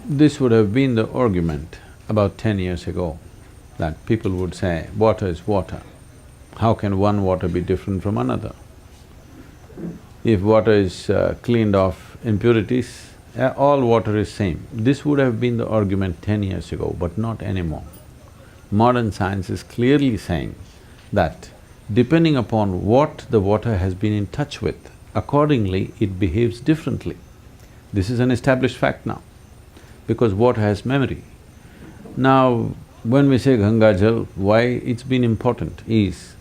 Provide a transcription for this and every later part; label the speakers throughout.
Speaker 1: This would have been the argument about 10 years ago, that people would say, water is water. How can one water be different from another? If water is cleaned of impurities, all water is same. This would have been the argument 10 years ago, but not anymore. Modern science is clearly saying that depending upon what the water has been in touch with, accordingly it behaves differently. This is an established fact now, because water has memory. Now, when we say Ganga Jal, why it's been important is,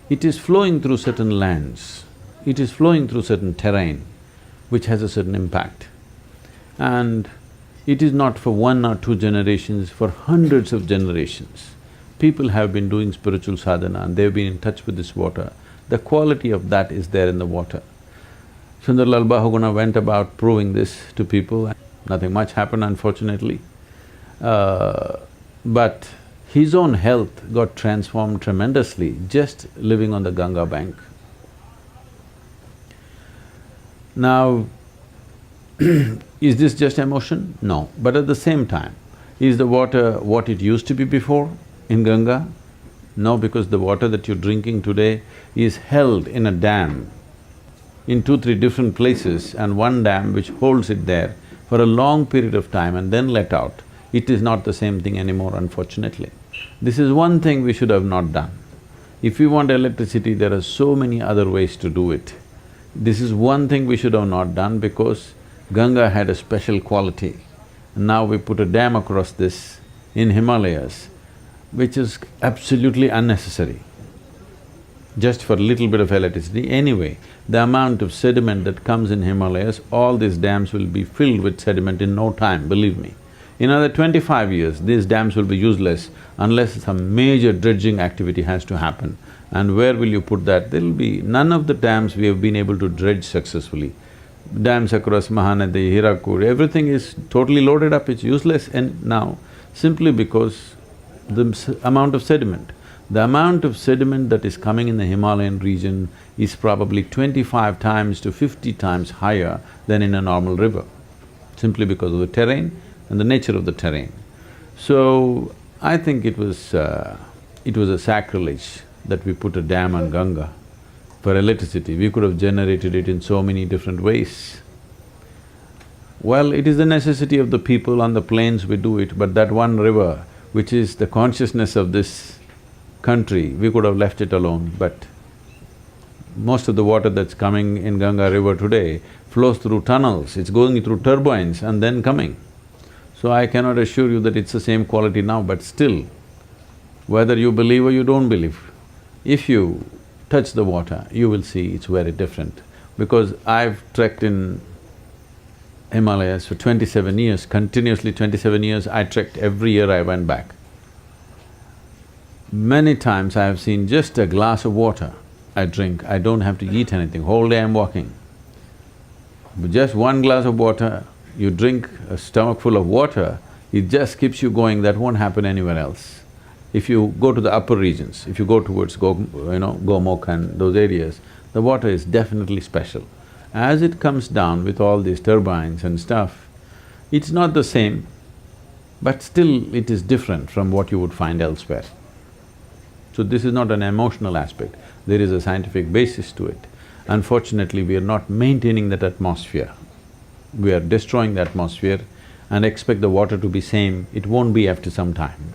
Speaker 1: it is flowing through certain lands, it is flowing through certain terrain which has a certain impact. And it is not for one or two generations, for hundreds of generations. People have been doing spiritual sadhana and they've been in touch with this water. The quality of that is there in the water. Sundarlal Bahuguna went about proving this to people. Nothing much happened, unfortunately. But his own health got transformed tremendously just living on the Ganga bank. Now, is this just emotion? No. But at the same time, is the water what it used to be before in Ganga? No, because the water that you're drinking today is held in a dam in 2-3 different places, and one dam which holds it there for a long period of time and then let out. It is not the same thing anymore, unfortunately. This is one thing we should have not done. If we want electricity, there are so many other ways to do it. This is one thing we should have not done because Ganga had a special quality. Now we put a dam across this in Himalayas, which is absolutely unnecessary, just for a little bit of electricity. Anyway, the amount of sediment that comes in Himalayas, all these dams will be filled with sediment in no time, believe me. In another 25 years, these dams will be useless unless some major dredging activity has to happen. And where will you put that? There'll be… none of the dams we have been able to dredge successfully. Dams across Mahanadi, Hirakud, everything is totally loaded up, it's useless and now, simply because the amount of sediment. The amount of sediment that is coming in the Himalayan region is probably 25 times to 50 times higher than in a normal river, simply because of the terrain and the nature of the terrain. So, I think it was a sacrilege that we put a dam on Ganga for electricity. We could have generated it in so many different ways. Well, it is the necessity of the people on the plains we do it, but that one river, which is the consciousness of this country, we could have left it alone, but most of the water that's coming in Ganga river today flows through tunnels, it's going through turbines and then coming. So I cannot assure you that it's the same quality now, but still, whether you believe or you don't believe, if you touch the water, you will see it's very different. Because I've trekked in Himalayas for 27 years, continuously 27 years, I trekked every year I went back. Many times I have seen just a glass of water I drink, I don't have to eat anything, whole day I'm walking. But just one glass of water, you drink a stomach full of water, it just keeps you going, that won't happen anywhere else. If you go to the upper regions, if you go towards Gomukh and those areas, the water is definitely special. As it comes down with all these turbines and stuff, it's not the same, but still it is different from what you would find elsewhere. So this is not an emotional aspect, there is a scientific basis to it. Unfortunately, we are not maintaining that atmosphere. We are destroying the atmosphere and expect the water to be same, it won't be after some time.